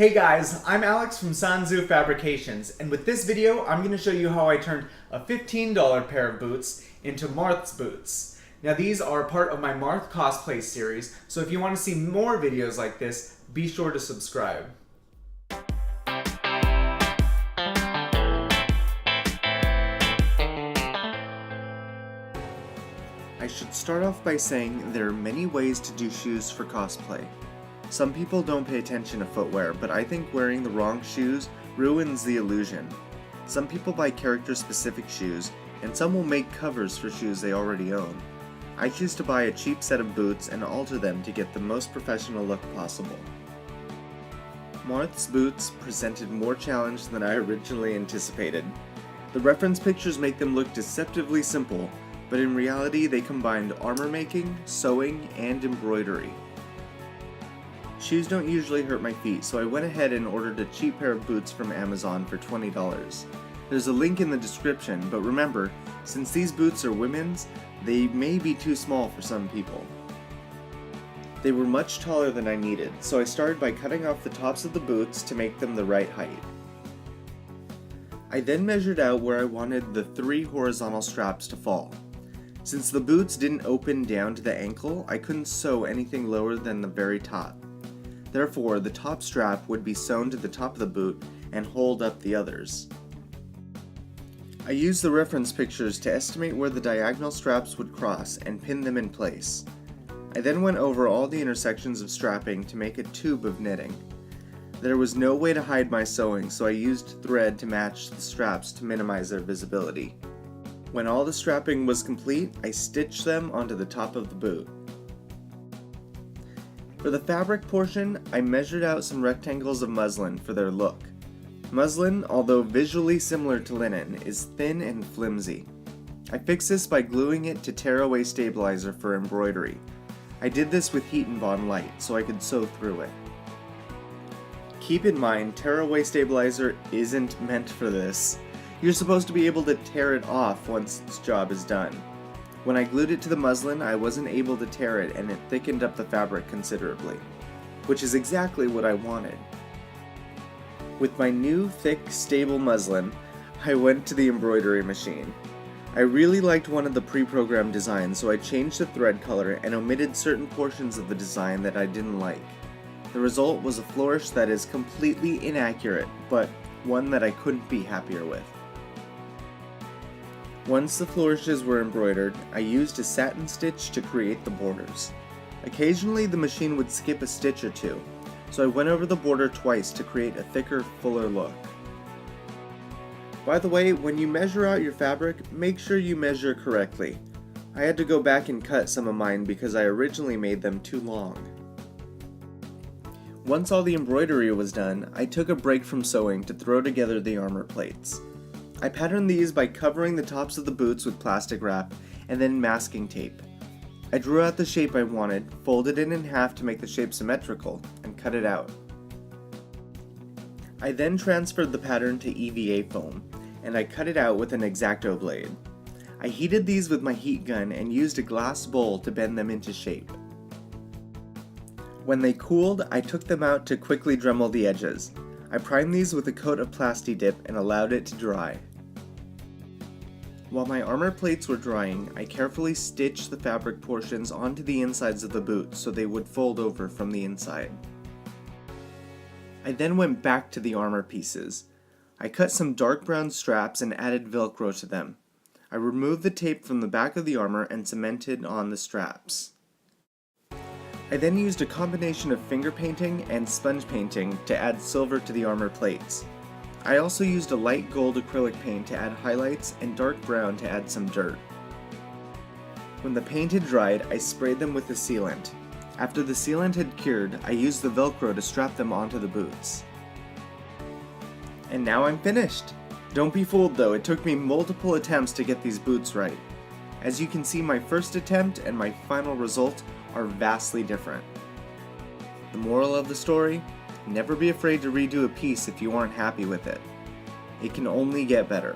Hey guys, I'm Alex from Sanzu Fabrications, and with this video I'm going to show you how I turned a $15 pair of boots into Marth's boots. Now these are part of my Marth cosplay series, so if you want to see more videos like this, be sure to subscribe. I should start off by saying there are many ways to do shoes for cosplay. Some people don't pay attention to footwear, but I think wearing the wrong shoes ruins the illusion. Some people buy character-specific shoes, and some will make covers for shoes they already own. I choose to buy a cheap set of boots and alter them to get the most professional look possible. Marth's boots presented more challenge than I originally anticipated. The reference pictures make them look deceptively simple, but in reality they combined armor making, sewing, and embroidery. Shoes don't usually hurt my feet, so I went ahead and ordered a cheap pair of boots from Amazon for $20. There's a link in the description, but remember, since these boots are women's, they may be too small for some people. They were much taller than I needed, so I started by cutting off the tops of the boots to make them the right height. I then measured out where I wanted the 3 horizontal straps to fall. Since the boots didn't open down to the ankle, I couldn't sew anything lower than the very top. Therefore, the top strap would be sewn to the top of the boot and hold up the others. I used the reference pictures to estimate where the diagonal straps would cross and pin them in place. I then went over all the intersections of strapping to make a tube of knitting. There was no way to hide my sewing, so I used thread to match the straps to minimize their visibility. When all the strapping was complete, I stitched them onto the top of the boot. For the fabric portion, I measured out some rectangles of muslin for their look. Muslin, although visually similar to linen, is thin and flimsy. I fixed this by gluing it to tearaway stabilizer for embroidery. I did this with heat and bond light, so I could sew through it. Keep in mind, tearaway stabilizer isn't meant for this. You're supposed to be able to tear it off once its job is done. When I glued it to the muslin, I wasn't able to tear it, and it thickened up the fabric considerably, which is exactly what I wanted. With my new, thick, stable muslin, I went to the embroidery machine. I really liked one of the pre-programmed designs, so I changed the thread color and omitted certain portions of the design that I didn't like. The result was a flourish that is completely inaccurate, but one that I couldn't be happier with. Once the flourishes were embroidered, I used a satin stitch to create the borders. Occasionally the machine would skip a stitch or two, so I went over the border twice to create a thicker, fuller look. By the way, when you measure out your fabric, make sure you measure correctly. I had to go back and cut some of mine because I originally made them too long. Once all the embroidery was done, I took a break from sewing to throw together the armor plates. I patterned these by covering the tops of the boots with plastic wrap and then masking tape. I drew out the shape I wanted, folded it in half to make the shape symmetrical, and cut it out. I then transferred the pattern to EVA foam, and I cut it out with an X-Acto Blade. I heated these with my heat gun and used a glass bowl to bend them into shape. When they cooled, I took them out to quickly Dremel the edges. I primed these with a coat of Plastidip and allowed it to dry. While my armor plates were drying, I carefully stitched the fabric portions onto the insides of the boot so they would fold over from the inside. I then went back to the armor pieces. I cut some dark brown straps and added Velcro to them. I removed the tape from the back of the armor and cemented on the straps. I then used a combination of finger painting and sponge painting to add silver to the armor plates. I also used a light gold acrylic paint to add highlights and dark brown to add some dirt. When the paint had dried, I sprayed them with the sealant. After the sealant had cured, I used the Velcro to strap them onto the boots. And now I'm finished! Don't be fooled though, it took me multiple attempts to get these boots right. As you can see, my first attempt and my final result are vastly different. The moral of the story? Never be afraid to redo a piece if you aren't happy with it. It can only get better.